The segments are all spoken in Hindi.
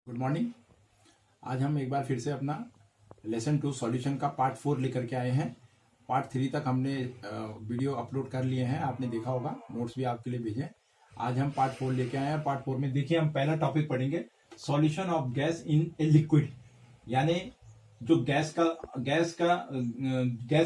Good morning. आज हम एक बार फिर से अपना लेसन 2 सॉल्यूशन का पार्ट 4 लेकर के आए हैं। पार्ट 3 तक हमने वीडियो अपलोड कर लिए हैं, आपने देखा होगा, नोट्स भी आपके लिए भेजे। आज हम पार्ट 4 लेके आए हैं। पार्ट 4 में देखिए हम पहला टॉपिक पढ़ेंगे, solution of gas in a liquid. यानी जो गैस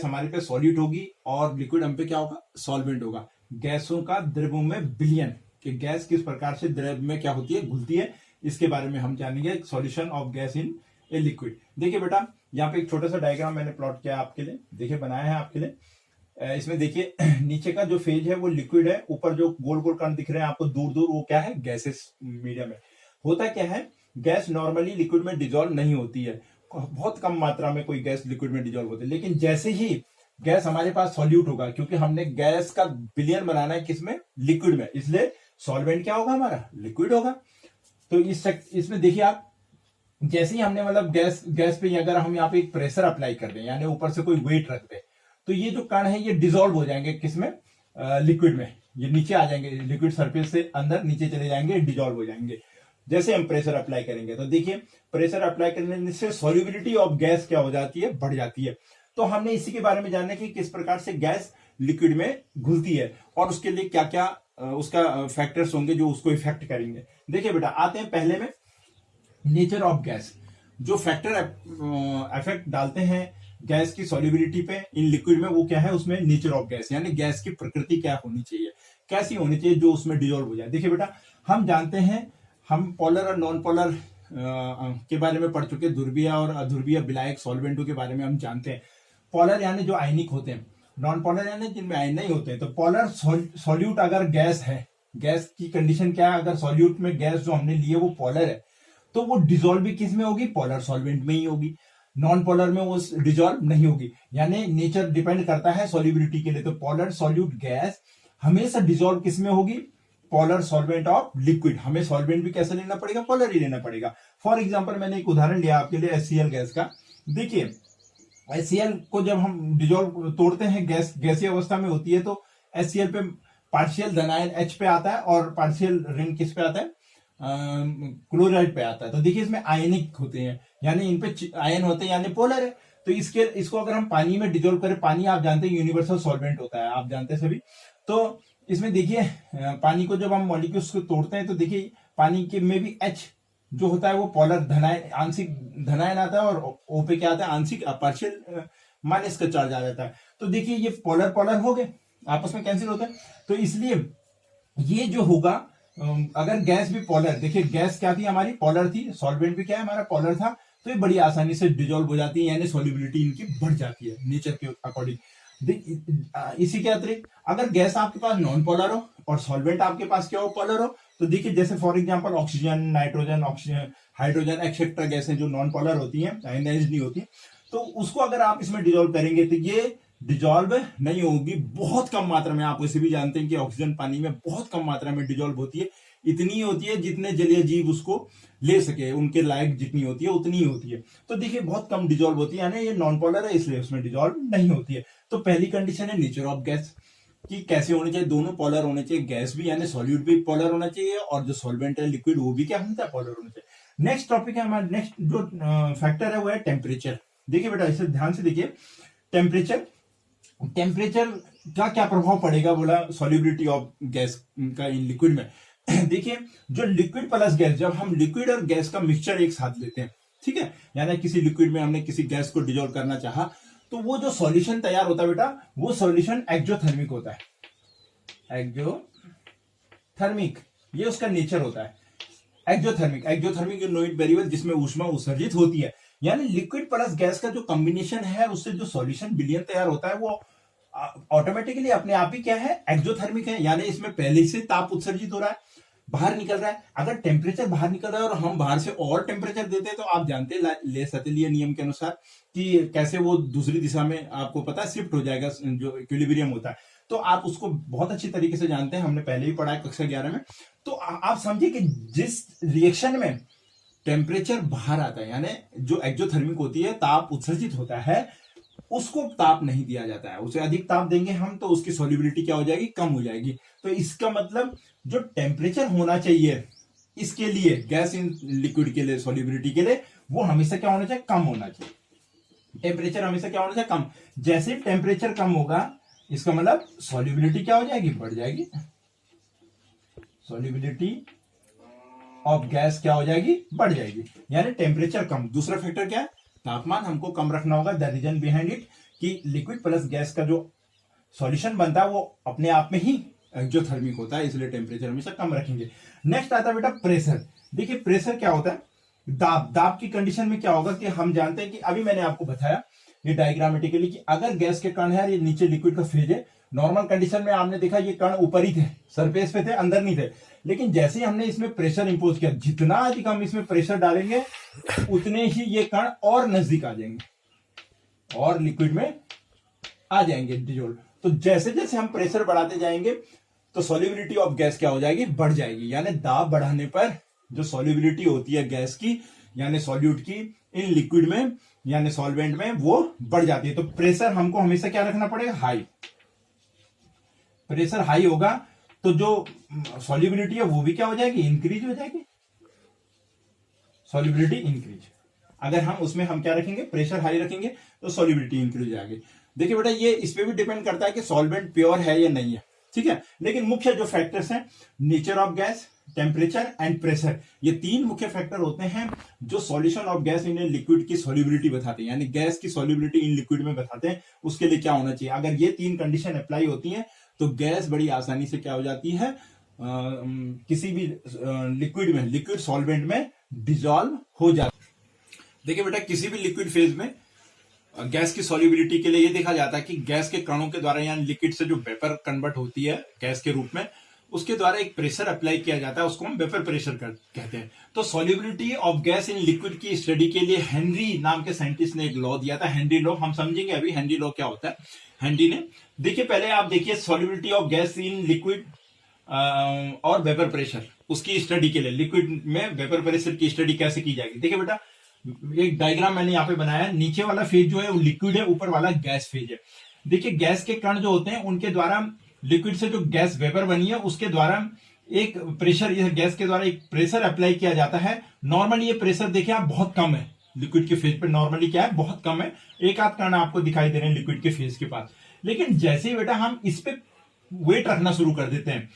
हमारे पे सॉलिड होगी और लिक्विड हम पे क्या होगा, सॉल्वेंट होगा। गैसों का द्रव्यों में विलयन, कि गैस किस प्रकार से द्रव्य में क्या होती है, घुलती है, इसके बारे में हम जानेंगे। Solution of gas in a liquid. देखिए बेटा, यहाँ पे एक छोटा सा डायग्राम मैंने प्लॉट किया आपके लिए, देखिए बनाया है आपके लिए। इसमें देखिए नीचे का जो फेज है वो लिक्विड है, ऊपर जो गोल गोल कण दिख रहे हैं आपको दूर दूर, वो क्या है, गैसेस मीडियम में। होता क्या है, गैस नॉर्मली लिक्विड में डिजोल्व नहीं होती है, बहुत कम मात्रा में कोई गैस लिक्विड में डिजोल्व होती है। लेकिन जैसे ही गैस हमारे पास सॉल्यूट होगा, क्योंकि हमने गैस का विलयन बनाना है किसमें, लिक्विड में, इसलिए सॉल्वेंट क्या होगा, हमारा लिक्विड होगा। तो इसमें देखिए आप, जैसे ही हमने मतलब गैस पे अगर हम यहाँ पे एक प्रेशर अप्लाई कर दें, यानी ऊपर से कोई वेट रख दें, तो ये जो कण है ये डिसॉल्व हो जाएंगे किसमें, लिक्विड में। ये नीचे आ जाएंगे, लिक्विड सरफेस से अंदर नीचे चले जाएंगे, डिसॉल्व हो जाएंगे जैसे हम प्रेशर अप्लाई करेंगे। तो देखिए प्रेशर अप्लाई करने से सॉल्युबिलिटी ऑफ गैस क्या हो जाती है, बढ़ जाती है। तो हमने इसी के बारे में जानना कि किस प्रकार से गैस लिक्विड में घुलती है और उसके लिए क्या क्या उसका फैक्टर्स होंगे जो उसको इफेक्ट करेंगे। देखिए बेटा, आते हैं पहले में नेचर ऑफ गैस। जो फैक्टर इफेक्ट डालते हैं गैस की सॉल्युबिलिटी पे इन लिक्विड में, वो क्या है, उसमें नेचर ऑफ गैस, यानी गैस की प्रकृति क्या होनी चाहिए, कैसी होनी चाहिए जो उसमें डिजोल्व हो जाए। देखिए बेटा, हम जानते हैं, हम पोलर और नॉन पोलर के बारे में पढ़ चुके, ध्रुवीय और अध्रुवीय विलायक सॉल्वेंटों के बारे में हम जानते हैं। पोलर यानी जो आयनिक होते हैं, नॉन पोलर यानी जिनमें आयन नहीं होते हैं। तो पोलर सॉल्यूट अगर गैस है, गैस की कंडीशन क्या है, अगर सॉल्यूट में गैस जो हमने ली है वो पोलर है, तो वो डिजोल्व भी किस में होगी, पोलर सॉल्वेंट में ही होगी। नॉन पोलर में वो डिजोल्व नहीं होगी। यानी नेचर डिपेंड करता है सॉल्युबिलिटी के लिए। तो पोलर सॉल्यूट गैस हमेशा डिजोल्व किस में होगी, पोलर सॉल्वेंट ऑफ लिक्विड। हमें सॉल्वेंट भी कैसे लेना पड़ेगा, पोलर ही लेना पड़ेगा। फॉर एग्जाम्पल मैंने एक उदाहरण लिया आपके लिए HCl गैस का। देखिए HCl को जब हम डिजोल्व तोड़ते हैं, गैसीय अवस्था में होती है, तो HCl पे पार्शियल धन आयन H पे आता है और पार्शियल ऋण किस पे आता है, क्लोराइड पे आता है। तो देखिए इसमें आयनिक होते हैं, यानी इन पे आयन होते हैं, यानी पोलर है। तो इसको अगर हम पानी में डिजोल्व करें, पानी आप जानते हैं यूनिवर्सल सॉल्वेंट होता है, आप जानते हैं सभी। तो इसमें देखिए पानी को जब हम मॉलिक्यूल्स को तोड़ते हैं, तो देखिए पानी के में भी H जो होता है वो पोलर धनायन, आंशिक धनायन आता है, और O पे क्या आता है, आंशिक पार्शियल माइनस का चार्ज आ जाता है। तो देखिए ये पोलर पोलर हो गए, आपस में कैंसिल होता है। तो इसलिए ये जो होगा, अगर गैस भी पोलर, देखिए गैस क्या थी, हमारी पोलर थी, सॉल्वेंट भी क्या है, हमारा पोलर था, तो ये बड़ी आसानी से डिजोल्व हो जाती है, यानी सॉल्युबिलिटी इनकी बढ़ जाती है नेचर के अकॉर्डिंग। इसी के अतिरिक्त अगर गैस आपके पास नॉन पोलर हो और सॉल्वेंट आपके पास क्या हो, पोलर हो, तो देखिए जैसे for example oxygen, nitrogen, oxygen, hydrogen etcetera गैसें जो नॉन पोलर होती हैं, आयनाइज्ड नहीं होती, तो उसको अगर आप इसमें डिजोल्व करेंगे तो ये डिजोल्व नहीं होगी, बहुत कम मात्रा में। आप वैसे भी जानते हैं कि ऑक्सीजन पानी में बहुत कम मात्रा में डिजोल्व होती है, इतनी होती है जितने जलीय जीव उसको ले सके, उनके लायक जितनी होती है उतनी ही होती है। तो देखिए बहुत कम डिजोल्व होती है, यानी ये नॉन पोलर है, इसलिए उसमें डिजोल्व नहीं होती है। तो पहली कंडीशन है नेचर ऑफ गैस, कि कैसे होनी चाहिए, दोनों पोलर होने चाहिए, गैस भी यानी सॉल्यूट भी पोलर होना चाहिए, और जो सॉल्वेंट है लिक्विड वो भी क्या होना चाहिए, पोलर होना चाहिए। नेक्स्ट टॉपिक है हमारा, नेक्स्ट जो फैक्टर है वो है टेम्परेचर। देखिए बेटा इसे ध्यान से देखिए, टेम्परेचर का क्या प्रभाव पड़ेगा, बोला सॉल्युबिलिटी ऑफ गैस का इन लिक्विड में। देखिए जो लिक्विड प्लस गैस, जब हम लिक्विड और गैस का मिक्सचर एक साथ लेते हैं, ठीक है, यानी किसी लिक्विड में हमने किसी गैस को डिजोल्व करना चाहा, तो वो जो सॉल्यूशन तैयार होता है बेटा, वो सॉल्यूशन एक्जोथर्मिक होता है। एक्जोथर्मिक, ये उसका नेचर होता है। Exothermic you know it very well, जिसमें ऊष्मा उत्सर्जित होती है। यानी लिक्विड प्लस गैस का जो कॉम्बिनेशन है, उससे जो सॉल्यूशन विलयन तैयार होता है, वो ऑटोमेटिकली अपने आप ही क्या है, एक्जोथर्मिक है। यानी इसमें पहले से ताप उत्सर्जित हो रहा है, बाहर निकल रहा है। अगर टेम्परेचर बाहर निकल रहा है और हम बाहर से और टेम्परेचर देते हैं, तो आप जानते हैं ले सतलीय नियम के अनुसार कि कैसे वो दूसरी दिशा में, आपको पता है, शिफ्ट हो जाएगा, जो इक्विलिब्रियम होता है। तो आप उसको बहुत अच्छी तरीके से जानते हैं, हमने पहले भी पढ़ा है कक्षा 11 में। तो आप समझिए कि जिस रिएक्शन में टेम्परेचर बाहर आता है, यानी जो एक्जोथर्मिक होती है, ताप उत्सर्जित होता है, उसको ताप नहीं दिया जाता है। उसे अधिक ताप देंगे हम तो उसकी सॉल्युबिलिटी क्या हो जाएगी, कम हो जाएगी। तो इसका मतलब जो टेम्परेचर होना चाहिए इसके लिए गैस इन लिक्विड के लिए सॉल्युबिलिटी के लिए वो हमेशा क्या होना चाहिए, कम होना चाहिए। टेम्परेचर हमेशा क्या होना चाहिए, कम। जैसे टेम्परेचर कम होगा इसका मतलब सॉल्युबिलिटी क्या हो जाएगी, बढ़ जाएगी। सॉल्युबिलिटी ऑफ गैस क्या हो जाएगी, बढ़ जाएगी, यानी टेम्परेचर कम। दूसरा फैक्टर क्या है, तापमान हमको कम रखना होगा। द रीजन बिहाइंड इट कि लिक्विड प्लस गैस का जो सॉल्यूशन बनता है वो अपने आप में ही एक्सोथर्मिक होता है, इसलिए टेम्परेचर हमेशा कम रखेंगे। नेक्स्ट आता है बेटा प्रेशर। देखिए प्रेशर क्या होता है, दाब। दाब की कंडीशन में क्या होगा कि हम जानते हैं कि अभी मैंने आपको बताया ये डायग्रामेटिकली कि अगर गैस के कण है, ये नीचे लिक्विड का फेज है, नॉर्मल कंडीशन में आपने देखा ये कण ऊपर ही थे, सरफेस पे थे, अंदर नहीं थे। लेकिन जैसे ही हमने इसमें प्रेशर इंपोज किया, जितना अधिक हम इसमें प्रेशर डालेंगे उतने ही ये कण और नजदीक आ जाएंगे और लिक्विड में आ जाएंगे डिजोल्व। तो जैसे जैसे हम प्रेशर बढ़ाते जाएंगे तो सॉल्युबिलिटी ऑफ गैस क्या हो जाएगी, बढ़ जाएगी। यानी दाब बढ़ाने पर जो सॉल्युबिलिटी होती है गैस की यानी सॉल्यूट की इन लिक्विड में यानी सॉल्वेंट में, वो बढ़ जाती है। तो प्रेशर हमको हमेशा क्या रखना पड़ेगा, हाई। प्रेशर हाई होगा तो जो सॉल्युबिलिटी है वो भी क्या हो जाएगी, इंक्रीज हो जाएगी। सॉल्युबिलिटी इंक्रीज, अगर हम उसमें हम क्या रखेंगे, प्रेशर हाई रखेंगे तो सॉल्युबिलिटी इंक्रीज हो जाएगी। देखिए बेटा ये इस पे भी डिपेंड करता है कि सॉल्वेंट प्योर है या नहीं है, ठीक है। लेकिन मुख्य जो फैक्टर्स हैं, nature of gas, temperature and pressure, ये तीन मुख्य फैक्टर होते हैं जो solution of gas in liquid की सॉल्युबिलिटी बताते हैं, यानी गैस की सॉल्युबिलिटी इन लिक्विड में बताते हैं उसके लिए क्या होना चाहिए। अगर ये तीन कंडीशन अप्लाई होती हैं तो गैस बड़ी आसानी से क्या हो जाती है, किसी भी लिक्विड में, लिक्विड सॉल्वेंट में डिजॉल्व हो जाती है। देखिए बेटा किसी भी लिक्विड फेज में गैस की सॉल्युबिलिटी के लिए ये देखा जाता है कि गैस के कणों के द्वारा यानी लिक्विड से जो वेपर कन्वर्ट होती है गैस के रूप में, उसके द्वारा एक प्रेशर अप्लाई किया जाता है, उसको हम वेपर प्रेशर कहते हैं। तो solubility of gas in liquid की स्टडी के लिए हेनरी नाम के साइंटिस्ट ने एक लॉ दिया था, हेनरी लॉ। हम समझेंगे अभी हेनरी लॉ क्या होता है। हेनरी ने, देखिए पहले आप देखिए solubility of gas in liquid और वेपर प्रेशर, उसकी स्टडी के लिए लिक्विड में वेपर प्रेशर की स्टडी कैसे की जाएगी। देखिए बेटा एक डायग्राम मैंने यहाँ पे बनाया है, नीचे वाला फेज जो है वो लिक्विड है, ऊपर वाला गैस फेज है। देखिए गैस के कण जो होते हैं उनके द्वारा लिक्विड से जो गैस वेपर बनी है उसके द्वारा एक प्रेशर, यह गैस के द्वारा एक प्रेशर अप्लाई किया जाता है। नॉर्मली ये प्रेशर देखिए आप बहुत कम है लिक्विड के फेज पे, नॉर्मली क्या है बहुत कम है, एक आध कण आपको दिखाई दे रहे हैं लिक्विड के फेज के पास। लेकिन जैसे ही बेटा हम इस पे वेट रखना शुरू कर देते हैं,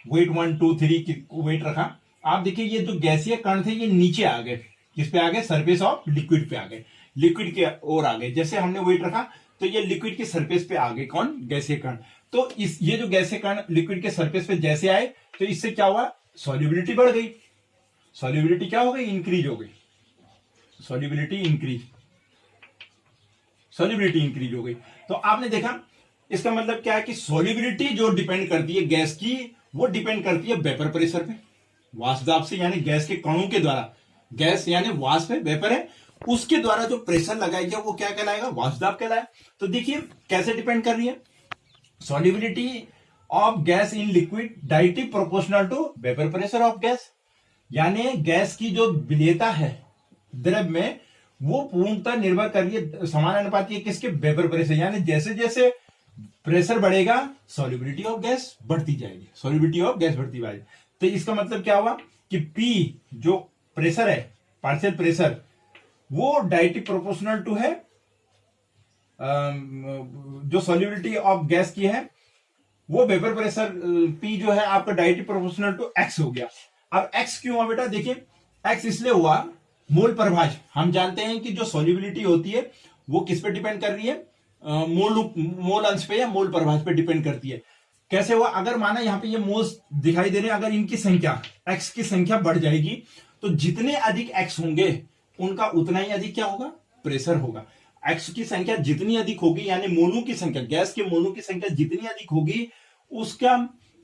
वेट 1 2 3 की वेट रखा, आप देखिए ये जो गैसीय कण थे ये नीचे आ गए, किस पे आ गए, सरफेस ऑफ लिक्विड पे आ गए, लिक्विड के ओर आ गए। जैसे हमने वेट रखा तो ये लिक्विड की सरफेस पे आ गए, कौन, गैसीय कण। तो इस ये जो गैसीय कण लिक्विड के सरफेस पे जैसे आए तो इससे क्या हुआ, सॉल्युबिलिटी बढ़ गई। सॉल्युबिलिटी क्या हो गई, इंक्रीज हो गई। सॉल्युबिलिटी इंक्रीज, सॉल्युबिलिटी इंक्रीज हो गई। तो आपने देखा इसका मतलब क्या है कि सॉल्युबिलिटी जो डिपेंड करती है गैस की, वो डिपेंड करती है वेपर प्रेशर पे, वाष्प दाब से, यानी गैस के कणों के द्वारा, गैस यानी वाष्प है, वेपर है, उसके द्वारा जो प्रेशर लगाया गया वो क्या कहलाएगा, वाष्प दाब कहलाएगा। तो देखिए कैसे डिपेंड कर रही है, solubility of gas in liquid directly proportional to vapour pressure of gas, यानी गैस की जो विलेयता है द्रव में वो पूर्णतः निर्भर कर रही है, समानुपाती है किसके, वेपर प्रेशर। यानी जैसे जैसे प्रेशर बढ़ेगा सॉल्युबिलिटी ऑफ गैस बढ़ती जाएगी, सॉल्युबिलिटी ऑफ गैस बढ़ती जाएगी। तो इसका मतलब क्या हुआ कि P जो प्रेशर है, पार्शियल प्रेशर, वो डायरेक्टली प्रोपोर्शनल टू है जो सॉल्युबिलिटी ऑफ गैस की है, वो वेपर प्रेशर P जो है आपका डायरेक्टली प्रोपोर्शनल टू X हो गया। अब X क्यों हुआ बेटा, देखिए X इसलिए हुआ, मोल प्रभाज, हम जानते हैं कि जो सॉल्युबिलिटी होती है वो किस पे डिपेंड कर रही है, मोल अंश पे या मोल प्रभाज पे डिपेंड करती है। कैसे हुआ, अगर माना यहाँ पे ये मोल्स दिखाई दे रहे हैं, अगर इनकी संख्या X की संख्या बढ़ जाएगी तो जितने अधिक X होंगे उनका उतना ही अधिक क्या होगा, प्रेशर होगा। X की संख्या जितनी अधिक होगी यानी मोलों की संख्या, गैस के मोलों की संख्या जितनी अधिक होगी उसका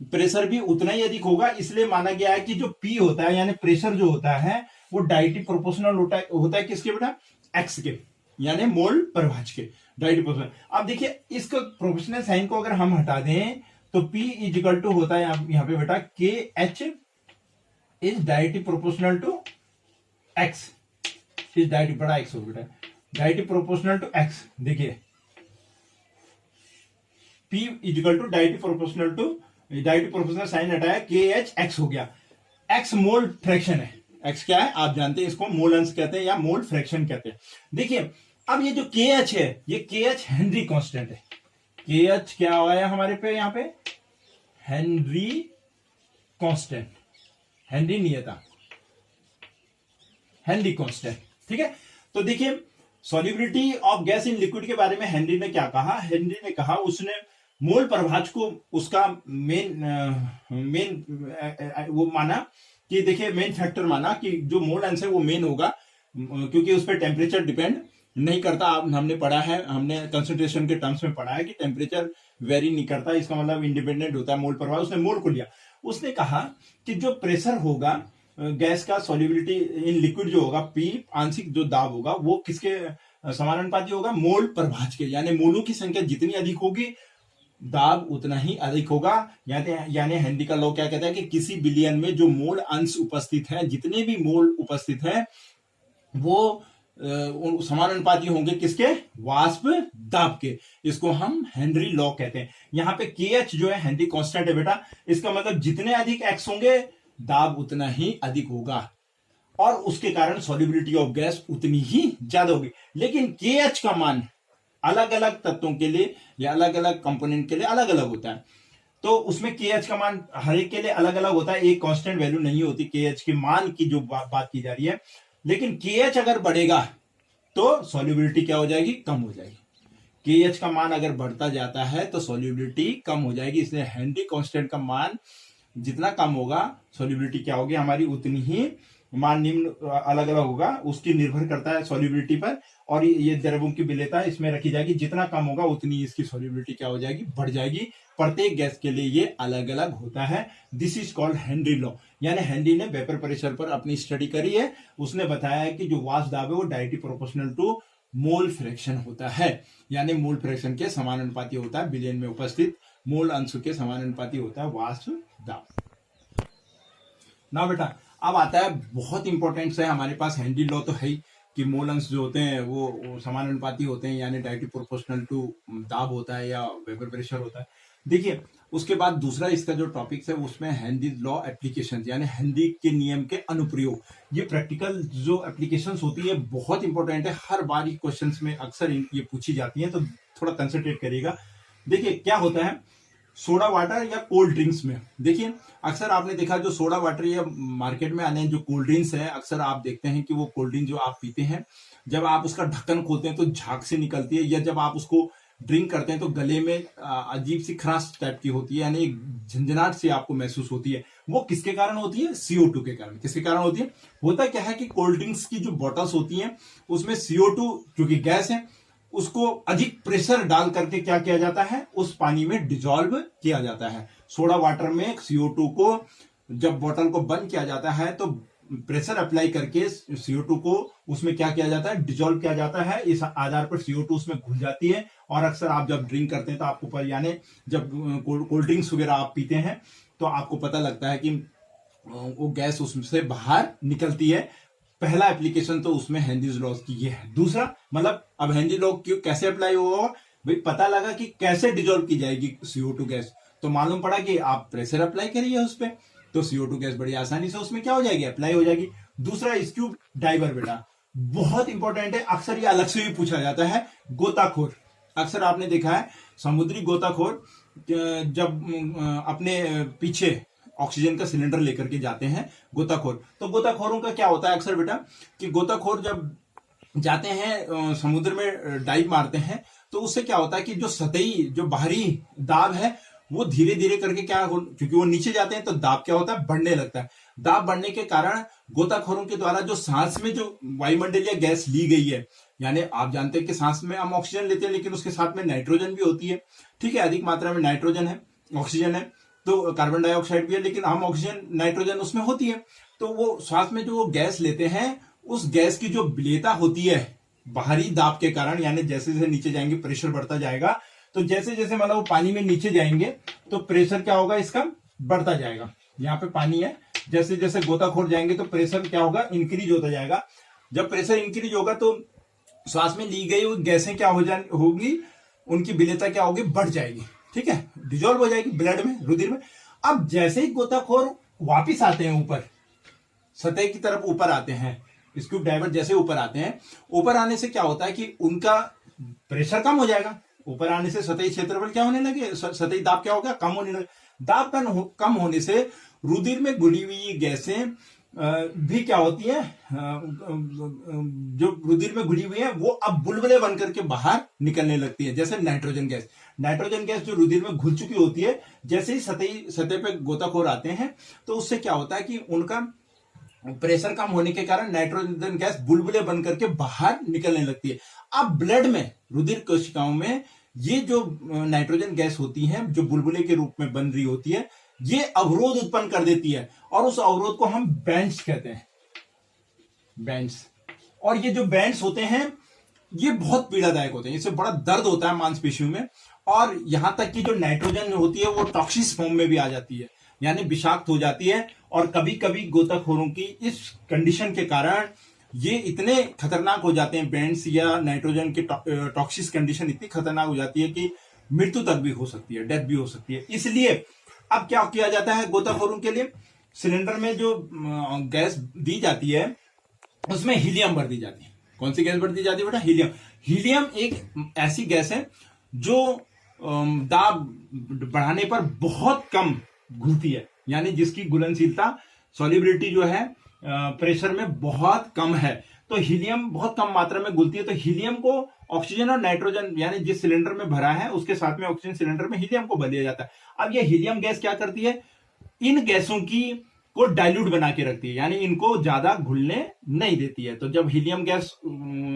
प्रेशर भी उतना ही अधिक होगा। इसलिए माना गया है कि जो P होता है यानी प्रेशर जो होता है वो डायरेक्टली प्रोपोर्शनल होता है किसके बेटा, X के, यानी मोल प्रभाज के, डायरेक्टली प्रोपोर्शनल। अब देखिए इसको प्रोपोर्शनल साइन को अगर हम हटा दें तो P इज इक्वल टू होता है यहां पे बेटा KH is directly proportional to X, is directly बड़ा X हो बेटा, डायरेक्टली प्रोपोर्शनल टू X। देखिए P is equal to directly proportional sign हटाया KH X हो गया। एक्स मोल फ्रैक्शन है। एक्स क्या है आप जानते हैं, इसको मोल अंश कहते हैं या मोल फ्रैक्शन कहते हैं। देखिए अब ये जो के एच है, ये के एच हेनरी कांस्टेंट है। के एच क्या आया हमारे पे यहां पे, हेनरी कांस्टेंट, हेनरी नहीं था, हेनरी कांस्टेंट, ठीक है। तो देखिए solubility of gas in liquid के बारे में हेनरी ने क्या कहा, हेनरी ने कहा, उसने मोल प्रभाज को उसका मेन वो माना कि देखिए मेन फैक्टर माना कि जो मोल अंश है वो मेन होगा, क्योंकि उस पर टेम्परेचर डिपेंड नहीं करता। हमने पढ़ा है, हमने कंसंट्रेशन के टर्म्स में पढ़ा है कि टेम्परेचर वेरी नहीं करता, इसका मतलब इंडिपेंडेंट होता है मोल प्रभाव। उसने मोल को लिया, उसने कहा कि जो प्रेशर होगा गैस का, सॉल्युबिलिटी इन लिक्विड जो होगा, पी आंशिक जो दाब होगा वो किसके समानुपाती होगा, मोल प्रभाज के, यानी मोलों की संख्या जितनी अधिक होगी दाब उतना ही अधिक होगा। यानी हेनरी का लॉ क्या कहता है कि किसी बिलियन में जो मोल अंश उपस्थित है, जितने भी मोल उपस्थित है वो समानुपाती होंगे किसके, वाष्प दाब के। इसको हम हेनरी लॉ कहते हैं। यहाँ पे के एच जो है हेनरी कांस्टेंट है बेटा, इसका मतलब जितने अधिक एक्स होंगे दाब उतना ही अधिक होगा और उसके कारण सॉल्युबिलिटी ऑफ गैस उतनी ही ज्यादा होगी। लेकिन के एच का मान अलग अलग तत्वों के लिए या अलग अलग कंपोनेंट के लिए अलग अलग होता है। तो उसमें के एच का मान हर एक के लिए अलग अलग होता है, एक कांस्टेंट वैल्यू नहीं होती के एच के मान की जो बात की जा रही है। लेकिन के एच अगर बढ़ेगा तो सॉल्युबिलिटी क्या हो जाएगी, कम हो जाएगी। के एच का मान अगर बढ़ता जाता है तो सॉल्युबिलिटी कम हो जाएगी। इसलिए हेनरी कांस्टेंट का मान जितना कम होगा सॉल्युबिलिटी क्या होगी हमारी उतनी ही मान निम्न अलग अलग होगा, उसकी निर्भर करता है सॉल्युबिलिटी पर। और ये द्रव्यों की विलेयता इसमें रखी जाएगी, जितना कम होगा उतनी इसकी सॉल्युबिलिटी क्या हो जाएगी, बढ़ जाएगी। प्रत्येक गैस के लिए ये अलग अलग होता है। This is called Henry law. यानी हेनरी ने वेपर प्रेशर पर अपनी स्टडी करी है, उसने बताया है कि जो वाष्प दाब है वो directly proportional to mole fraction होता है, यानी मोल फ्रैक्शन के समानुपाती होता है, बिलियन में उपस्थित मोल अंश के समानुपाती होता है वाष्प दाब। ना बेटा अब आता है बहुत इंपॉर्टेंट है हमारे पास, हेनरी लॉ तो है ही कि मोल अंश जो होते हैं वो समानुपाती होते हैं, यानी डायरेक्टली प्रोपोर्शनल टू दाब होता है या वेपर प्रेशर होता है। देखिए उसके बाद दूसरा इसका जो टॉपिक्स है उसमें हेनरी लॉ एप्लीकेशंस, यानी हेनरी के नियम के अनुप्रयोग। ये प्रैक्टिकल जो एप्लीकेशंस होती है बहुत इंपॉर्टेंट है, हर बार ये क्वेश्चंस में अक्सर ये पूछी जाती है, तो थोड़ा कंसंट्रेट करिएगा। देखिए क्या होता है सोडा वाटर या कोल्ड ड्रिंक्स में, देखिए अक्सर आपने देखा जो सोडा वाटर या मार्केट में आने जो कोल्ड ड्रिंक्स है, अक्सर आप देखते हैं कि वो कोल्ड ड्रिंक जो आप पीते हैं जब आप उसका ढक्कन खोलते हैं तो झाग से निकलती है, या जब आप उसको ड्रिंक करते हैं तो गले में अजीब सी खराश टाइप की होती है, यानी झंझनाहट सी आपको महसूस होती है। वो किसके कारण होती है, CO2 के कारण। किसके कारण होती है, होता क्या है कि कोल्ड ड्रिंक्स की जो बॉटल्स होती हैं उसमें CO2 क्योंकि गैस है, उसको अधिक प्रेशर डाल करके क्या किया जाता है, उस पानी में डिजोल्व किया जाता है। सोडा वाटर में CO2 को जब बोतल को बंद किया जाता है तो प्रेशर अप्लाई करके CO2 को उसमें क्या किया जाता है, डिजोल्व किया जाता है। इस आधार पर CO2 उसमें घुल जाती है और अक्सर आप जब ड्रिंक करते हैं तो आपको पर यानी जब कोल्ड ड्रिंक्स वगैरह आप पीते हैं तो आपको पता लगता है कि वो गैस उससे बाहर निकलती है। पहला एप्लीकेशन तो उसमें हेनरीज लॉ की ये है। दूसरा मतलब अब हेनरी लॉ क्यों कैसे अप्लाई होगा, भाई पता लगा कि कैसे डिजोल्व की जाएगी CO2 गैस, तो मालूम पड़ा कि आप प्रेशर अप्लाई करिए उस पर तो CO2 गैस बड़ी आसानी से उसमें क्या हो जाएगी, अप्लाई हो जाएगी। दूसरा स्क्यूब डाइवर बेटा बहुत इंपॉर्टेंट है, अक्सर ये अलग से भी पूछा जाता है। गोताखोर, अक्सर आपने देखा है समुद्री गोताखोर जब अपने पीछे ऑक्सीजन का सिलेंडर लेकर के जाते हैं गोताखोर, तो गोताखोरों का क्या होता है अक्सर बेटा कि गोताखोर जब जाते हैं समुद्र में डाइव मारते हैं तो उससे क्या होता है कि जो सतही जो बाहरी दाब है वो धीरे धीरे करके क्या क्योंकि वो नीचे जाते हैं तो दाब क्या होता है, बढ़ने लगता है। दाब बढ़ने के कारण गोताखोरों के द्वारा जो सांस में जो वायुमंडलीय गैस ली गई है, यानी आप जानते हैं कि सांस में हम ऑक्सीजन लेते हैं लेकिन उसके साथ में नाइट्रोजन भी होती है, ठीक है, अधिक मात्रा में नाइट्रोजन है, ऑक्सीजन है तो कार्बन डाइऑक्साइड भी है, लेकिन हम ऑक्सीजन नाइट्रोजन उसमें होती है। तो वो श्वास में जो वो गैस लेते हैं उस गैस की जो विलेयता होती है बाहरी दाब के कारण, यानी जैसे जैसे नीचे जाएंगे प्रेशर बढ़ता जाएगा, तो जैसे जैसे मतलब वो पानी में नीचे जाएंगे तो प्रेशर क्या होगा इसका बढ़ता जाएगा। यहाँ पे पानी है, जैसे जैसे गोताखोर जाएंगे तो प्रेशर क्या होगा, इंक्रीज होता जाएगा। जब प्रेशर इंक्रीज होगा तो श्वास में ली गई वो गैसें क्या होगी, उनकी विलेयता क्या होगी, बढ़ जाएगी, ठीक है, डिजोल्व हो जाएगी ब्लड में, रुधिर में। अब जैसे ही गोताखोर वापिस आते हैं ऊपर, सतह की तरफ ऊपर आते हैं, स्क्रूप ड्राइवर जैसे ऊपर आते हैं, ऊपर आने से क्या होता है कि उनका प्रेशर कम हो जाएगा। ऊपर आने से सतही क्षेत्रफल क्या होने लगे, सतही दाब क्या हो गया, कम होने लगे। दाब कम होने से रुधिर में घुली हुई गैसें भी क्या होती है, जो रुधिर में घुली हुई है वो अब बुलबुले बन करके बाहर निकलने लगती है। जैसे नाइट्रोजन गैस जो रुधिर में घुल चुकी होती है, जैसे ही सतह पे गोताखोर आते हैं तो उससे क्या होता है कि उनका प्रेशर कम होने के कारण नाइट्रोजन गैस बुलबुले बन करके बाहर निकलने लगती है। अब ब्लड में, रुधिर कोशिकाओं में ये जो नाइट्रोजन गैस होती है, जो बुलबुले के रूप में बन रही होती है, ये अवरोध उत्पन्न कर देती है और उस अवरोध को हम बैंड्स कहते हैं, बैंड्स। और ये जो बैंड्स होते हैं ये बहुत पीड़ादायक होते हैं, इससे बड़ा दर्द होता है मांसपेशियों में, और यहां तक कि जो नाइट्रोजन होती है वो टॉक्सिक फॉर्म में भी आ जाती है, यानी विषाक्त हो जाती है। और कभी कभी गोताखोरों की इस कंडीशन के कारण ये इतने खतरनाक हो जाते हैं, बैंड्स या नाइट्रोजन के टॉक्सिक कंडीशन इतनी खतरनाक हो जाती है कि मृत्यु तक भी हो सकती है, डेथ भी हो सकती है। इसलिए अब क्या किया जाता है गोताखोरों के लिए, सिलेंडर में जो गैस दी जाती है उसमें हीलियम भर दी जाती है। कौन सी गैस भर दी जाती है बेटा, हीलियम। हीलियम एक ऐसी गैस है जो दाब बढ़ाने पर बहुत कम घुलती है, यानी जिसकी घुलनशीलता, सॉल्युबिलिटी जो है प्रेशर में बहुत कम है। तो हीलियम बहुत कम मात्रा में घुलती है। तो हीलियम को ऑक्सीजन और नाइट्रोजन, यानी जिस सिलेंडर में भरा है उसके साथ में ऑक्सीजन सिलेंडर में हीलियम को भर दिया जाता है। अब ये हीलियम गैस क्या करती है, इन गैसों की को डाइल्यूट बना के रखती है, यानी इनको ज्यादा घुलने नहीं देती है। तो जब हीलियम गैस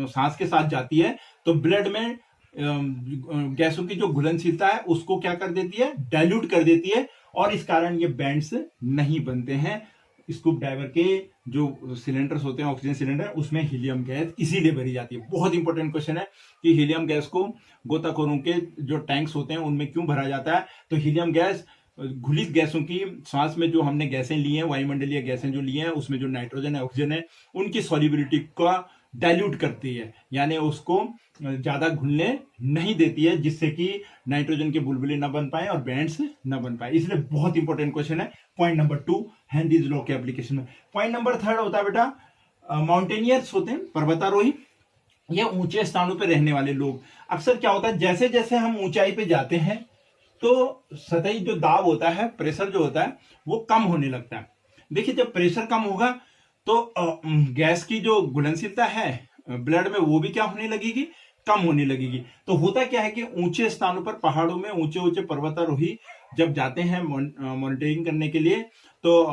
सांस के साथ जाती है तो ब्लड में गैसों की जो घुलनशीलता है उसको क्या कर देती है, डाइल्यूट कर देती है, और इस कारण ये बैंड्स नहीं बनते हैं। स्कूप ड्राइवर के जो सिलेंडर्स होते हैं, ऑक्सीजन सिलेंडर, उसमें हीलियम गैस इसीलिए भरी जाती है। बहुत इंपॉर्टेंट क्वेश्चन है कि हीलियम गैस को गोताखोरों के जो टैंक्स होते हैं उनमें क्यों भरा जाता है। तो हीलियम गैस घुलित गैसों की, सांस में जो हमने गैसें ली हैं, वायुमंडलीय गैसें जो ली हैं, उसमें जो नाइट्रोजन है, ऑक्सीजन है, उनकी सॉल्युबिलिटी का डाइल्यूट करती है, यानी उसको ज्यादा घुलने नहीं देती है, जिससे कि नाइट्रोजन के बुलबुले न बन पाए और बैंड्स न बन पाए। इसलिए बहुत इंपॉर्टेंट क्वेश्चन है। पॉइंट नंबर 2 हेनरीज लॉ के एप्लीकेशन में। पॉइंट नंबर 3 होता है बेटा, माउंटेनियर्स होते हैं, पर्वतारोही, ये ऊंचे स्थानों पर रहने वाले लोग। अक्सर क्या होता है, जैसे जैसे हम ऊंचाई पे जाते हैं तो सतही जो दाब होता है, प्रेशर जो होता है वो कम होने लगता है। देखिए, जब प्रेशर कम होगा तो गैस की जो घुलनशीलता है ब्लड में वो भी क्या होने लगेगी, कम होने लगेगी। तो होता क्या है कि ऊंचे स्थानों पर, पहाड़ों में ऊंचे ऊंचे पर्वतारोही जब जाते हैं मॉनिटरिंग करने के लिए, तो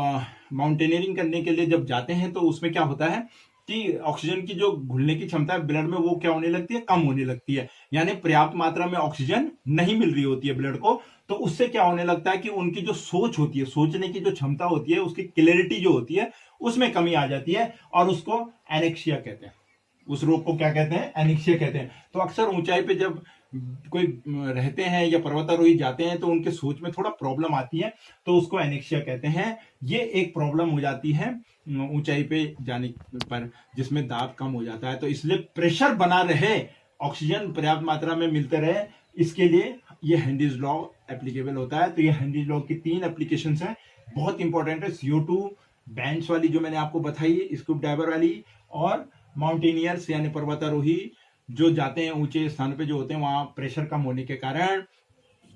माउंटेनियरिंग करने के लिए जब जाते हैं तो उसमें क्या होता है कि ऑक्सीजन की जो घुलने की क्षमता है ब्लड में वो क्या होने लगती है, कम होने लगती है, यानी पर्याप्त मात्रा में ऑक्सीजन नहीं मिल रही होती है ब्लड को। तो उससे क्या होने लगता है कि उनकी जो सोच होती है, सोचने की जो क्षमता होती है, उसकी क्लैरिटी जो होती है उसमें कमी आ जाती है, और उसको एनेक्सिया कहते हैं। उस रोग को क्या कहते हैं, एनेक्सिया कहते हैं। तो अक्सर ऊंचाई पे जब कोई रहते हैं या पर्वतारोही जाते हैं तो उनके सोच में थोड़ा प्रॉब्लम आती है, तो उसको एनेक्सिया कहते हैं। ये एक प्रॉब्लम हो जाती है ऊंचाई पे जाने पर, जिसमें दाब कम हो जाता है। तो इसलिए प्रेशर बना रहे, ऑक्सीजन पर्याप्त मात्रा में मिलते रहे, इसके लिए ये हेनरीज लॉ एप्लीकेबल होता है। तो ये हेनरीज लॉ की 3 एप्लीकेशन है, बहुत इंपॉर्टेंट है। CO2 बैंड्स वाली जो मैंने आपको बताई, स्कूप ड्राइवर वाली, और माउंटेनियर्स यानी पर्वतारोही जो जाते हैं ऊंचे स्थान पे जो होते हैं, वहां प्रेशर कम होने के कारण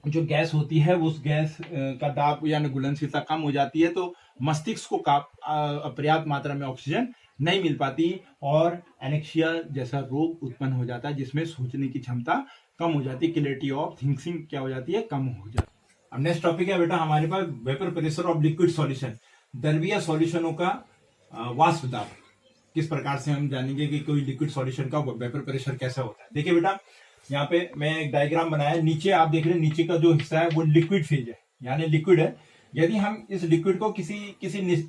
जो गैस होती है उस गैस का दाब यानी घुलनशीलता कम हो जाती है, तो मस्तिष्क को पर्याप्त मात्रा में ऑक्सीजन नहीं मिल पाती और एनेक्सिया जैसा रोग उत्पन्न हो जाता है, जिसमें सोचने की क्षमता कम हो जाती है, क्लैरिटी ऑफ थिंकिंग क्या हो जाती है, कम हो जाती है। अब नेक्स्ट टॉपिक है बेटा हमारे पास vapour pressure of liquid solution, द्रवीय सॉल्यूशनों का वाष्प दाब। किस प्रकार से हम जानेंगे कि कोई लिक्विड सॉल्यूशन का वेपर प्रेशर कैसा होता है। देखिए बेटा, यहाँ पे मैं एक डायग्राम बनाया, नीचे आप देख रहे हैं, नीचे का जो हिस्सा है वो लिक्विड फेज है, यानी लिक्विड है। यदि हम इस लिक्विड को किसी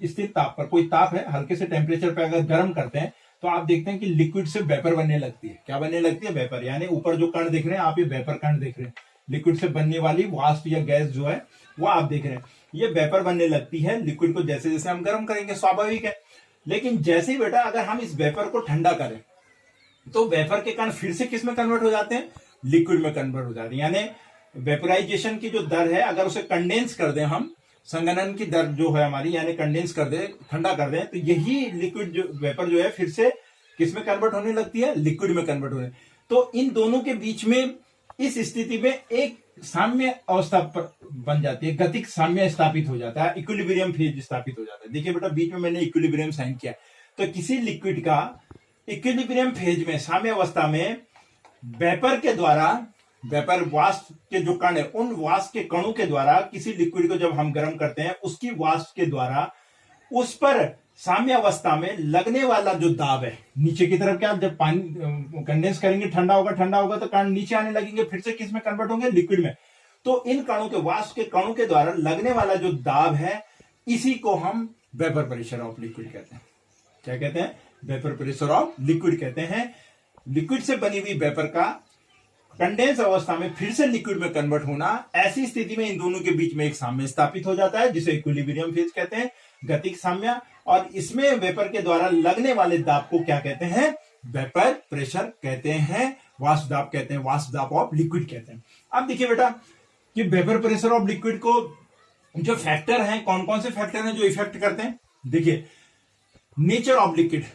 स्थिर ताप पर, कोई ताप है, हल्के से टेम्परेचर पर अगर गर्म करते हैं तो आप देखते हैं कि लिक्विड से वेपर बनने लगती है। क्या बनने लगती है, वेपर, यानी ऊपर जो कण देख रहे हैं आप, ये वेपर कण देख रहे हैं। लिक्विड से बनने वाली वाष्प या गैस जो है वो आप देख रहे हैं, ये वेपर बनने लगती है लिक्विड को जैसे जैसे हम गर्म करेंगे, स्वाभाविक है। लेकिन जैसे ही बेटा अगर हम इस वेपर को ठंडा करें तो वेपर के कण फिर से किस में कन्वर्ट हो जाते हैं, लिक्विड में कन्वर्ट हो जाते हैं। यानी वेपराइजेशन की जो दर है, अगर उसे कंडेंस कर दें हम संघनन की दर जो है हमारी, यानी कंडेंस कर दे, ठंडा कर दे, तो यही लिक्विड जो वेपर जो है फिर से किस में कन्वर्ट होने लगती है, लिक्विड में कन्वर्ट होने। तो इन दोनों के बीच में इस स्थिति में एक साम्य अवस्था बन जाती है, गतिक साम्य स्थापित हो जाता है, इक्विलिब्रियम फेज स्थापित हो जाता है। देखिए बेटा, बीच में मैंने इक्विलिब्रियम साइन किया। तो किसी लिक्विड का इक्विलिब्रियम फेज में, साम्य अवस्था में, वेपर के द्वारा, वेपर वाष्प के जो कण है, उन वाष्प के कणों के द्वारा किसी लिक्विड को जब हम गर्म करते हैं, उसकी वाष्प के द्वारा उस पर साम्य अवस्था में लगने वाला जो दाब है, नीचे की तरफ, क्या जब पानी कंडेंस करेंगे ठंडा होगा तो कण नीचे आने लगेंगे, फिर से किस में कन्वर्ट होंगे, लिक्विड में। तो इन कणों के, वाष्प के कणों के द्वारा लगने वाला जो दाब है, इसी को हम वेपर प्रेशर ऑफ लिक्विड कहते हैं। क्या कहते हैं? वेपर प्रेशर ऑफ लिक्विड कहते हैं। लिक्विड से बनी हुई वेपर का कंडेंस अवस्था में फिर से लिक्विड में कन्वर्ट होना, ऐसी स्थिति में इन दोनों के बीच में एक साम्य स्थापित हो जाता है, जिसे इक्विलिब्रियम फेज कहते हैं, गतिक साम्य। और इसमें वेपर के द्वारा लगने वाले दाब को क्या कहते हैं? वेपर प्रेशर कहते हैं, वाष्प दाब कहते हैं, वाष्प दाब ऑफ लिक्विड कहते हैं। अब देखिए बेटा कि वेपर प्रेशर ऑफ लिक्विड को जो फैक्टर हैं, कौन कौन से फैक्टर हैं जो इफेक्ट करते हैं? देखिए, नेचर ऑफ लिक्विड,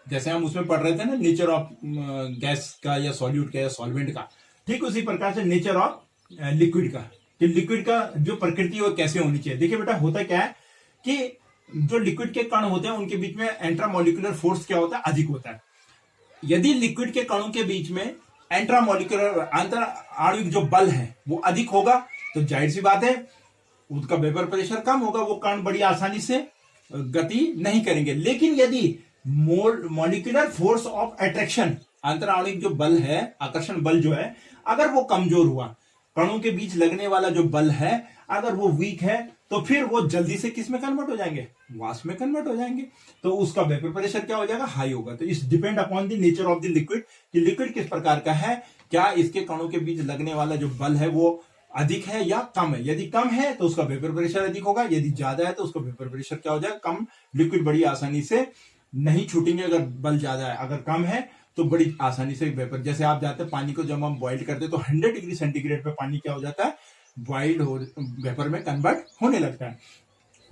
जैसे हम उसमें पढ़ रहे थे ना, नेचर ऑफ गैस का या सॉल्यूट का या सॉल्वेंट का, ठीक उसी प्रकार से नेचर ऑफ लिक्विड का, कि लिक्विड का जो प्रकृति वो कैसे होनी चाहिए। देखिए बेटा, होता क्या है कि जो लिक्विड के कण होते हैं उनके बीच में इंट्रामोलिकुलर फोर्स क्या होता है? अधिक होता है। यदि लिक्विड के कणों के बीच में इंट्रामोलिकुलर, अंतर आणविक जो बल है वो अधिक होगा, तो जाहिर सी बात है उसका वेपर प्रेशर कम होगा, वो कण बड़ी आसानी से गति नहीं करेंगे। लेकिन यदि मॉलिक्यूलर फोर्स ऑफ अट्रैक्शन, अंतराणविक जो बल है, आकर्षण बल जो है, अगर वो कमजोर हुआ, कणों के बीच लगने वाला जो बल है अगर वो वीक है, तो फिर वो जल्दी से किस में कन्वर्ट हो जाएंगे? वाष्प में कन्वर्ट हो जाएंगे। तो उसका वेपर प्रेशर क्या हो जाएगा? हाई होगा। तो इस depend upon the nature of the liquid, कि लिक्विड किस प्रकार का है, क्या इसके कणों के बीच लगने वाला जो बल है वो अधिक है या कम है। यदि कम है तो उसका वेपर प्रेशर अधिक होगा, यदि ज्यादा है तो उसका वेपर प्रेशर क्या हो जाएगा? कम। लिक्विड बड़ी आसानी से नहीं छूटेंगे अगर बल ज्यादा है, अगर कम है तो बड़ी आसानी से वेपर, जैसे आप जाते हैं पानी को जब हम बॉइल करते हैं तो 100 डिग्री सेंटीग्रेड पे पानी क्या हो जाता है? बॉइल्ड हो, वेपर में कन्वर्ट होने लगता है।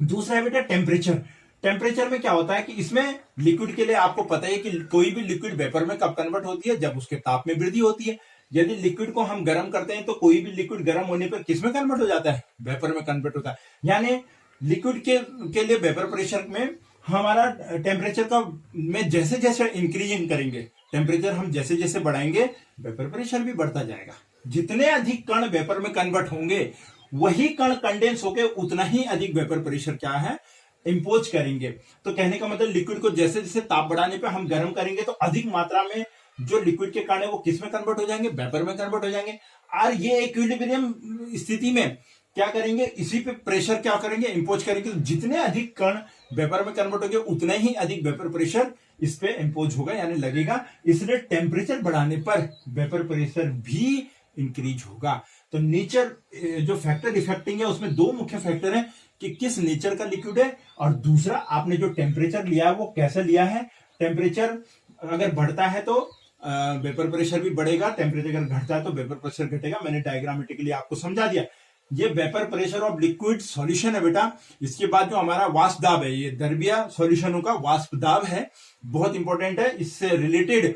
दूसरा है बेटा टेम्परेचर। टेम्परेचर में क्या होता है कि इसमें लिक्विड के लिए आपको पता है कि कोई भी लिक्विड वेपर में कब कन्वर्ट होती है? जब उसके ताप में वृद्धि होती है। यदि लिक्विड को हम गर्म करते हैं तो कोई भी लिक्विड गर्म होने पर किस में कन्वर्ट हो जाता है? वेपर में कन्वर्ट होता है। यानी लिक्विड के लिए वेपर प्रेशर में हमारा टेम्परेचर का में जैसे जैसे इंक्रीजिंग करेंगे, टेम्परेचर हम जैसे जैसे बढ़ाएंगे, वेपर प्रेशर भी बढ़ता जाएगा। जितने अधिक कण वेपर में कन्वर्ट होंगे, वही कण कंडेंस होकर उतना ही अधिक वेपर प्रेशर क्या है? इंपोज करेंगे। तो कहने का मतलब लिक्विड को जैसे जैसे ताप बढ़ाने पे हम गर्म करेंगे तो अधिक मात्रा में जो लिक्विड के कण है वो किस में कन्वर्ट हो जाएंगे? वेपर में कन्वर्ट हो जाएंगे। और ये इक्विलिब्रियम स्थिति में क्या करेंगे? इसी पे प्रेशर क्या करेंगे? इंपोज करेंगे। तो जितने अधिक कण वेपर में कन्वर्ट होंगे उतना ही अधिक वेपर प्रेशर इस पे इंपोज होगा, यानी लगेगा। इसलिए टेम्परेचर बढ़ाने पर वेपर प्रेशर भी इंक्रीज होगा। तो नेचर जो फैक्टर इफेक्टिंग है उसमें दो मुख्य फैक्टर हैं कि किस नेचर का लिक्विड है, और दूसरा आपने जो टेम्परेचर लिया है वो कैसा लिया है। टेम्परेचर अगर बढ़ता है तो वेपर प्रेशर भी बढ़ेगा, टेम्परेचर अगर घटता है तो वेपर प्रेशर घटेगा। मैंने डायग्रामेटिकली आपको समझा दिया। ये vapour pressure of liquid solution है बेटा। इसके बाद जो हमारा वाष्प दाब है, ये द्रव्य सॉल्यूशनों का वाष्प दाब है, बहुत इंपॉर्टेंट है। इससे रिलेटेड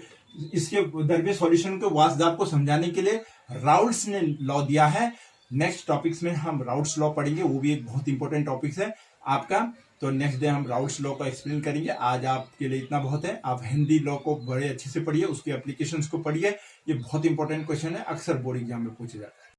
इसके द्रव्य सॉल्यूशन के वाष्प दाब को समझाने के लिए राउल्ट्स ने लॉ दिया है। नेक्स्ट टॉपिक्स में हम राउल्ट्स लॉ पढ़ेंगे, वो भी एक बहुत इंपॉर्टेंट टॉपिक्स है आपका। तो नेक्स्ट डे हम राउल्ट्स लॉ का एक्सप्लेन करेंगे। आज आपके लिए इतना बहुत है। आप हेनरी लॉ को बड़े अच्छे से पढ़िए, उसके एप्लीकेशंस को पढ़िए। ये बहुत इंपॉर्टेंट क्वेश्चन है, अक्सर बोर्ड एग्जाम में पूछे जाता है।